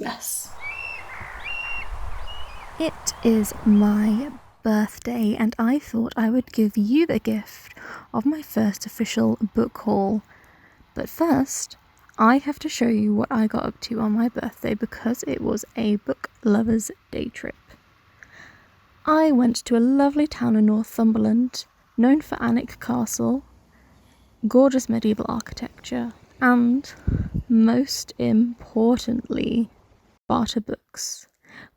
yes. It is my birthday and I thought I would give you the gift of my first official book haul. But first, I have to show you what I got up to on my birthday because it was a book lover's day trip. I went to a lovely town in Northumberland, known for Alnwick Castle, gorgeous medieval architecture, and, most importantly, Barter Books,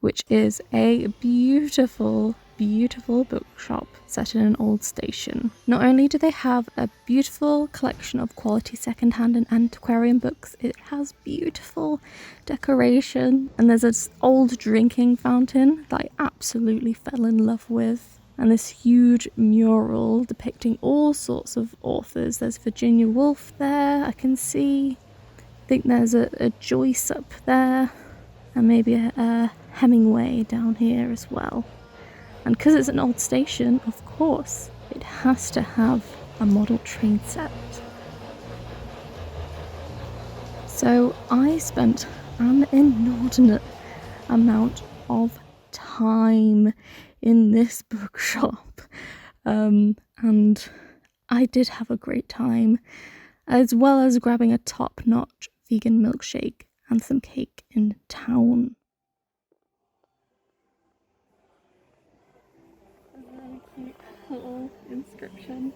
which is a beautiful, beautiful bookshop set in an old station. Not only do they have a beautiful collection of quality second-hand and antiquarian books, it has beautiful decoration, and there's this old drinking fountain that I absolutely fell in love with, and this huge mural depicting all sorts of authors. There's Virginia Woolf there, I can see. I think there's a Joyce up there, and maybe a Hemingway down here as well. And because it's an old station, of course, it has to have a model train set. So I spent an inordinate amount of time in this bookshop, and I did have a great time, as well as grabbing a top-notch vegan milkshake and some cake in town. A really cute little inscription.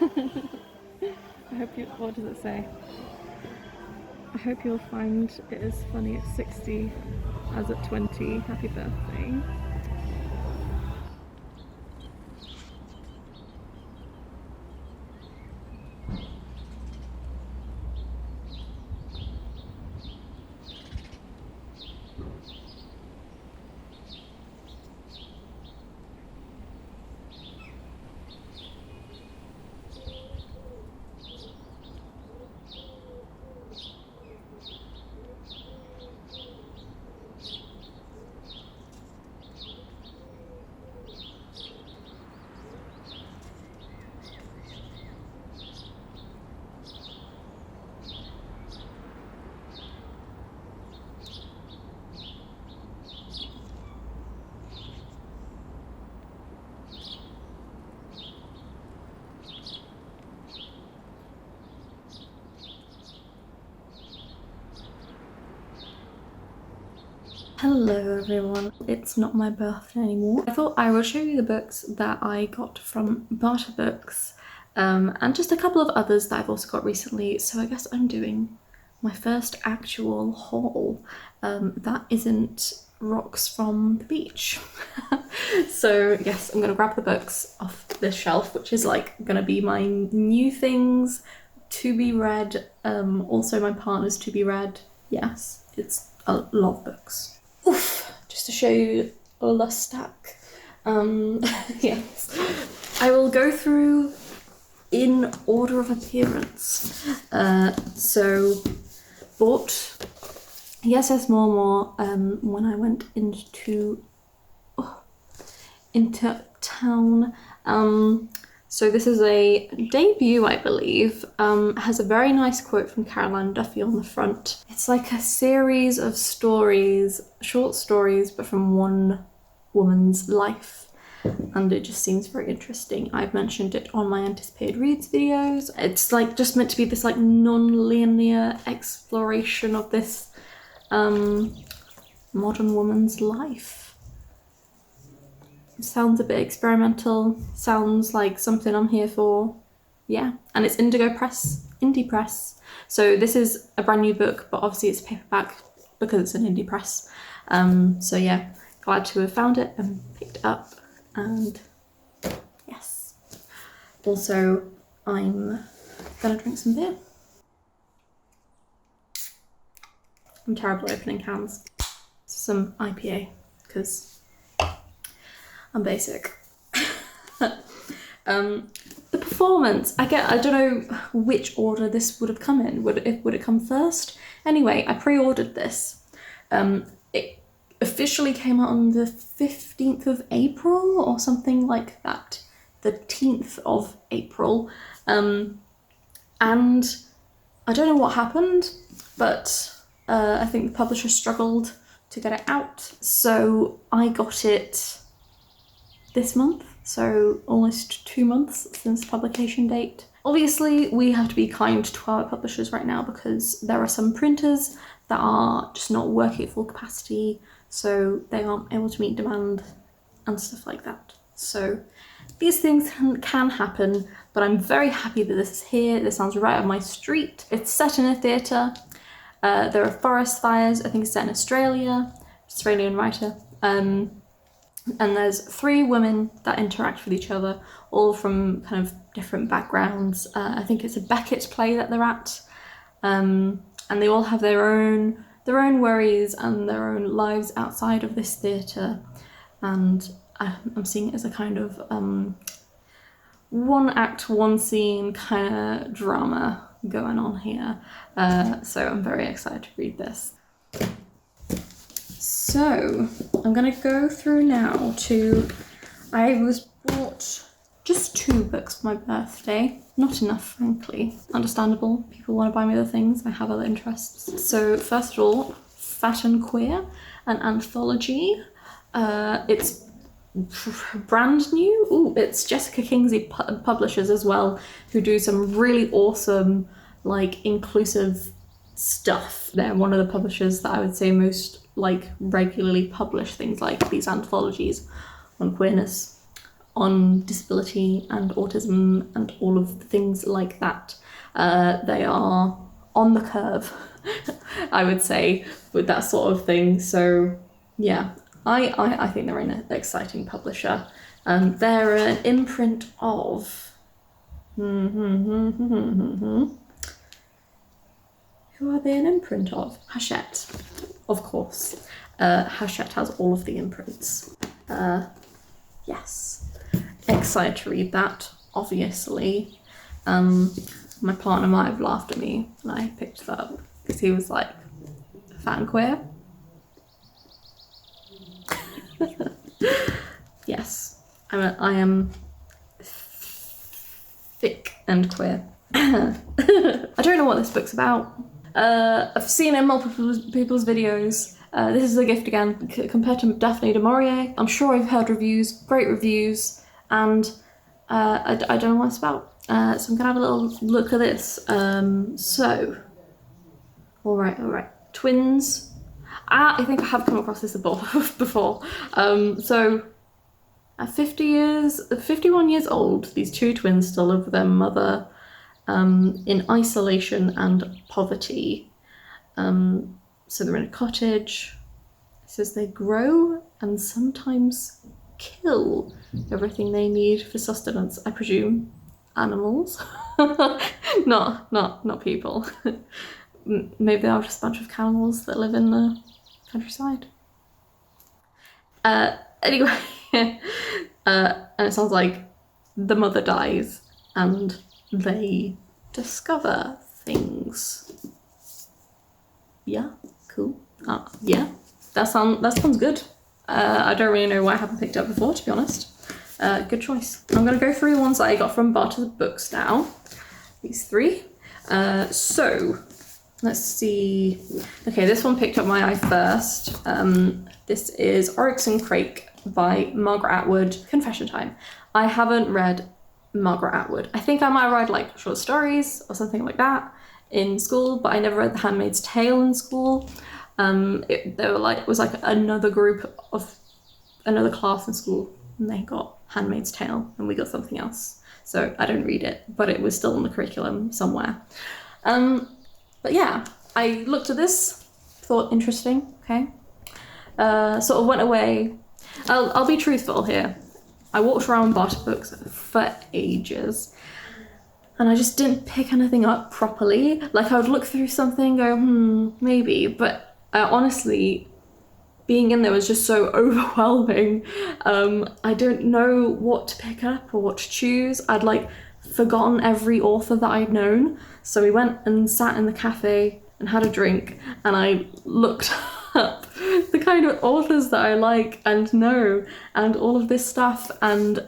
I hope you, what does it say? I hope you'll find it as funny at 60 as at 20. Happy birthday. Hello everyone, it's not my birthday anymore. I thought I will show you the books that I got from Barter Books, and just a couple of others that I've also got recently, so I guess I'm doing my first actual haul that isn't rocks from the beach. So yes, I'm gonna grab the books off this shelf, which is like gonna be my new things to be read, also my partner's to be read. Yes, it's a lot of books. Oof, just to show you the stack. Yes, I will go through in order of appearance. So, bought Yes, More when I went into town. So this is a debut, I believe. Has a very nice quote from Caroline Duffy on the front. It's like a series of stories, short stories, but from one woman's life. And it just seems very interesting. I've mentioned it on my anticipated reads videos. It's like just meant to be this like non-linear exploration of this modern woman's life. Sounds a bit experimental, sounds like something I'm here for. Yeah, and it's indie press. So this is a brand new book, but obviously it's paperback because it's an indie press. So yeah, glad to have found it and picked it up, and yes. Also, I'm gonna drink some beer. I'm terrible at opening cans. Some IPA, because I'm basic. The performance, I don't know which order this would have come in. Would it come first? Anyway, I pre-ordered this. It officially came out on the 15th of April or something like that. The 10th of April. And I don't know what happened, but I think the publisher struggled to get it out, so I got it this month, so almost 2 months since publication date. Obviously, we have to be kind to our publishers right now because there are some printers that are just not working at full capacity, so they aren't able to meet demand and stuff like that. So these things can happen, but I'm very happy that this is here. This sounds right up my street. It's set in a theatre. There are forest fires. I think it's set in Australia. Australian writer. And there's 3 women that interact with each other, all from kind of different backgrounds. I think it's a Beckett play that they're at. And they all have their own worries and their own lives outside of this theatre. And I'm seeing it as a kind of 1 act, 1 scene kind of drama going on here. So I'm very excited to read this. So I'm gonna go through now I was bought just 2 books for my birthday. Not enough, frankly. Understandable, people want to buy me other things, I have other interests. So first of all, Fat and Queer, an anthology. It's brand new. Ooh, it's Jessica Kingsley publishers as well, who do some really awesome, like, inclusive stuff. They're one of the publishers that I would say most like regularly publish things like these anthologies on queerness, on disability and autism and all of the things like that. They are on the curve, I would say, with that sort of thing. So yeah, I think they're an exciting publisher. They're an imprint of who are they an imprint of? Hachette, of course. Hachette has all of the imprints. Yes, excited to read that, obviously. My partner might have laughed at me when I picked it up because he was like, Fat and Queer? Yes, I am thick and queer. I don't know what this book's about. I've seen it in multiple people's videos. This is a gift again, compared to Daphne du Maurier. I'm sure I've heard reviews, great reviews, and I don't know what it's about. So I'm gonna have a little look at this. All right. Twins. I think I have come across this before. So at 51 years old, these 2 twins still live with their mother in isolation and poverty. So they're in a cottage. It says they grow and sometimes kill everything they need for sustenance. I presume animals, not people. Maybe they are just a bunch of camels that live in the countryside. Anyway, and it sounds like the mother dies and they discover things. Yeah, cool. Yeah, that sounds good. I don't really know why I haven't picked it up before, to be honest. Good choice. I'm gonna go through the ones that I got from Barter Books now. These 3. So let's see. Okay, this one picked up my eye first. This is Oryx and Crake by Margaret Atwood. Confession time. I haven't read Margaret Atwood. I think I might have read like short stories or something like that in school, but I never read The Handmaid's Tale in school. It was like another class in school, and they got Handmaid's Tale and we got something else. So I don't read it, but it was still in the curriculum somewhere. But yeah, I looked at this, thought interesting, okay. Sort of went away. I'll be truthful here. I walked around Barter Books for ages and I just didn't pick anything up properly. Like I would look through something, go, maybe, but honestly, being in there was just so overwhelming. I don't know what to pick up or what to choose. I'd like forgotten every author that I'd known. So we went and sat in the cafe and had a drink and I looked up the kind of authors that I like and know and all of this stuff. And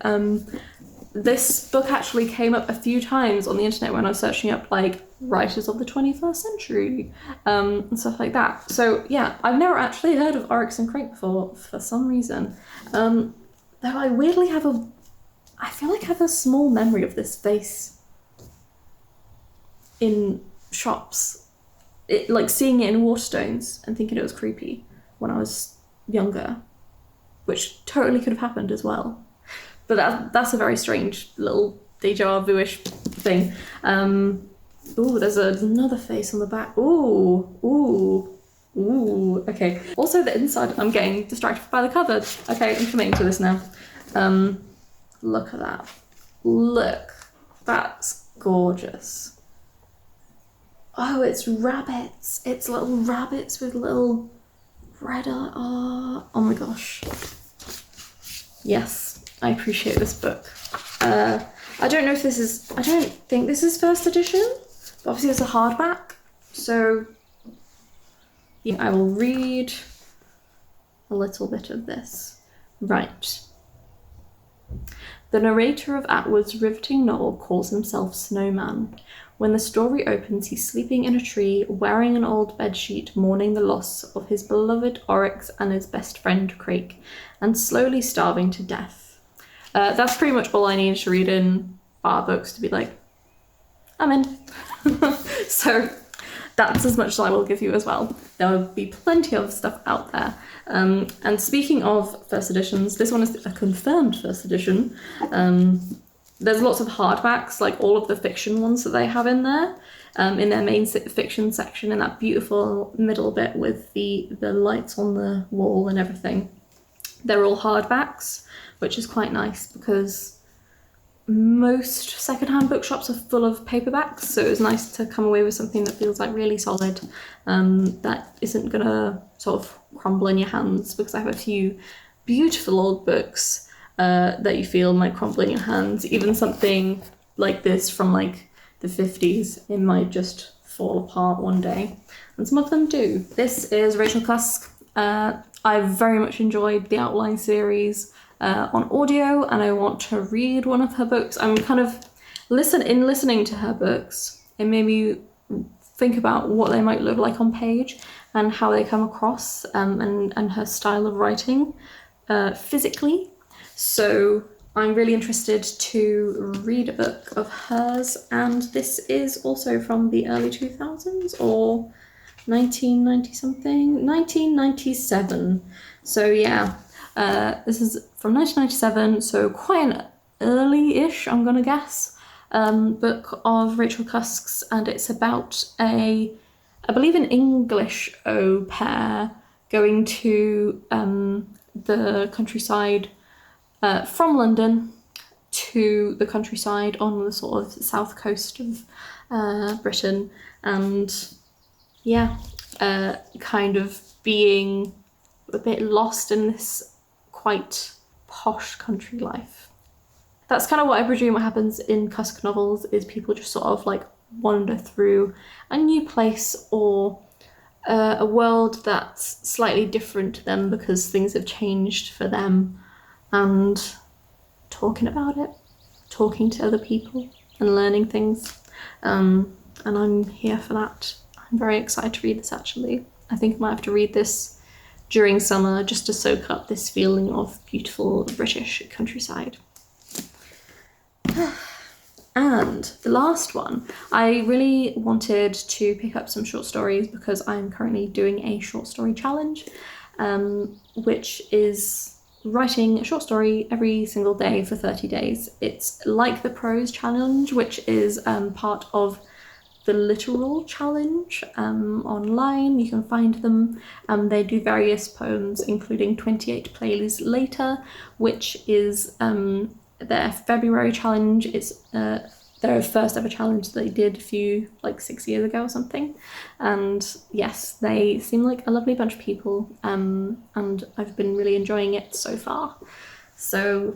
this book actually came up a few times on the internet when I was searching up like writers of the 21st century, and stuff like that. So yeah, I've never actually heard of Oryx and Crake before for some reason. Though I weirdly I feel like I have a small memory of this face in shops. Like seeing it in Waterstones and thinking it was creepy when I was younger, which totally could have happened as well. But that's a very strange little deja vu-ish thing. Ooh, there's another face on the back. Ooh, okay. Also the inside, I'm getting distracted by the cover. Okay, I'm committing to this now. Look at that. Look, that's gorgeous. Oh, it's rabbits. It's little rabbits with little red eye. Oh my gosh. Yes, I appreciate this book. I don't think this is first edition, but obviously it's a hardback. So yeah, I will read a little bit of this. Right. The narrator of Atwood's riveting novel calls himself Snowman. When the story opens, he's sleeping in a tree, wearing an old bedsheet, mourning the loss of his beloved Oryx and his best friend Crake, and slowly starving to death. That's pretty much all I needed to read in bar books to be like, I'm in. So that's as much as I will give you as well. There will be plenty of stuff out there. And speaking of first editions, this one is a confirmed first edition. There's lots of hardbacks, like all of the fiction ones that they have in there, in their main fiction section, in that beautiful middle bit with the lights on the wall and everything. They're all hardbacks, which is quite nice because most secondhand bookshops are full of paperbacks, so it was nice to come away with something that feels like really solid, that isn't gonna sort of crumble in your hands, because I have a few beautiful old books that you feel might crumble in your hands. Even something like this from like the 50s, it might just fall apart one day, and some of them do. This is Rachel Cusk. I've very much enjoyed the Outline series on audio, and I want to read one of her books. I'm kind of listening to her books, it made me think about what they might look like on page and how they come across, and her style of writing physically. So I'm really interested to read a book of hers, and this is also from the early 2000s or 1990 something, 1997. So yeah, this is from 1997, so quite an early-ish, I'm gonna guess, book of Rachel Cusk's, and it's about I believe an English au pair going to the countryside from London to the countryside on the sort of south coast of Britain, and yeah, kind of being a bit lost in this quite posh country life. That's kind of what I presume what happens in Cusk novels, is people just sort of like wander through a new place or a world that's slightly different to them because things have changed for them, and talking about it, talking to other people and learning things, and I'm here for that. I'm very excited to read this actually. I think I might have to read this during summer just to soak up this feeling of beautiful British countryside. And the last one, I really wanted to pick up some short stories because I'm currently doing a short story challenge, which is writing a short story every single day for 30 days. It's like the prose challenge, which is part of the literal challenge online. You can find them. They do various poems, including 28 Plays Later, which is their February challenge. It's their first ever challenge that they did 6 years ago or something. And yes, they seem like a lovely bunch of people, and I've been really enjoying it so far. So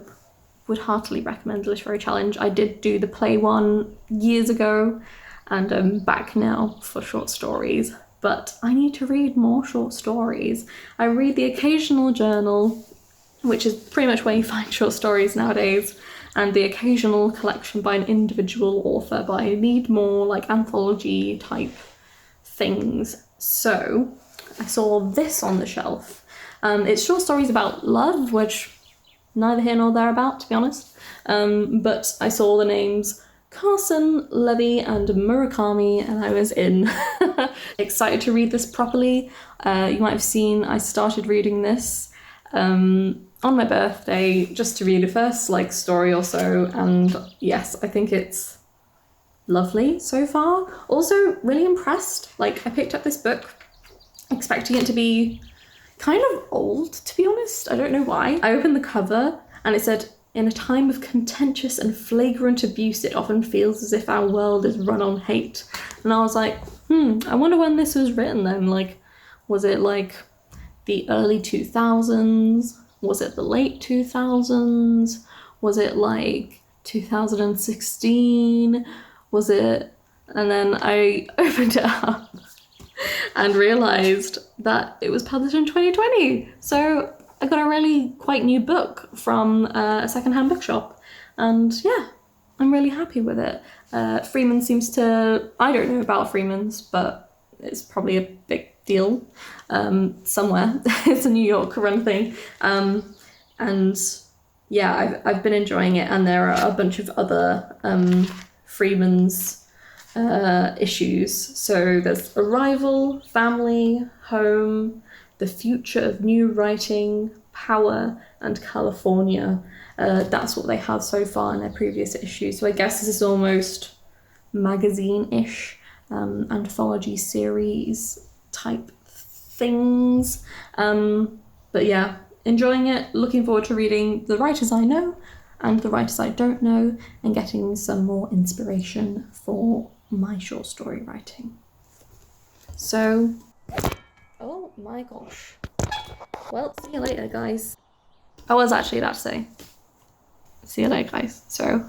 would heartily recommend the literary challenge. I did do the play one years ago, and I'm back now for short stories, but I need to read more short stories. I read the occasional journal, which is pretty much where you find short stories nowadays, and the occasional collection by an individual author, but I need more like anthology type things. So I saw this on the shelf. It's short stories about love, which neither here nor there about, to be honest. But I saw the names Carson, Levy, and Murakami, and I was in. Excited to read this properly. You might have seen I started reading this on my birthday, just to read the first like story or so, and yes, I think it's lovely so far. Also really impressed. Like, I picked up this book expecting it to be kind of old, to be honest. I don't know why. I opened the cover and it said, "In a time of contentious and flagrant abuse, it often feels as if our world is run on hate." And I was like, I wonder when this was written then. Like, was it like the early 2000s? Was it the late 2000s? Was it like 2016? Was it? And then I opened it up and realised that it was published in 2020. So I got a really quite new book from a secondhand bookshop, and yeah, I'm really happy with it. Freeman seems to, I don't know about Freeman's, but it's probably a big deal somewhere. It's a New York run thing, and yeah, I've been enjoying it, and there are a bunch of other Freeman's issues. So there's Arrival, Family, Home, The Future of New Writing, Power, and California. That's what they have so far in their previous issues. So I guess this is almost magazine-ish, anthology series type things. But yeah, enjoying it. Looking forward to reading the writers I know and the writers I don't know, and getting some more inspiration for my short story writing. So, oh my gosh. Well, see you later, guys. I was actually about to say, see you later, guys. So,